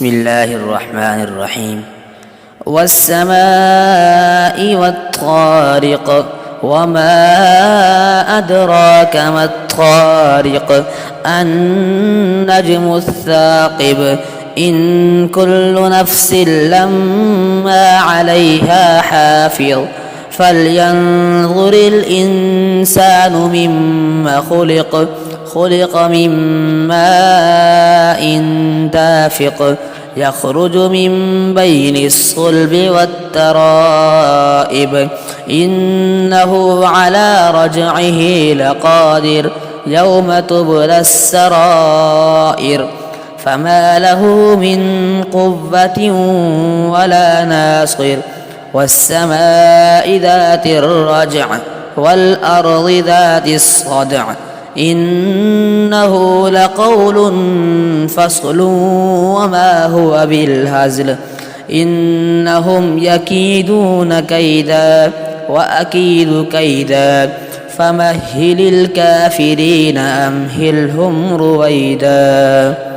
بسم الله الرحمن الرحيم والسماء والطارق وما أدراك ما الطارق النجم الثاقب إن كل نفس لما عليها حافظ فلينظر الإنسان مما خلق من ماء دافق يخرج من بين الصلب والترائب إنه على رجعه لقادر يوم تبلى السرائر فما له من قوة ولا ناصر والسماء ذات الرجع والأرض ذات الصدع إنه لقول فصل وما هو بالهزل إنهم يكيدون كيدا وأكيد كيدا فمهل الكافرين أمهلهم رويدا.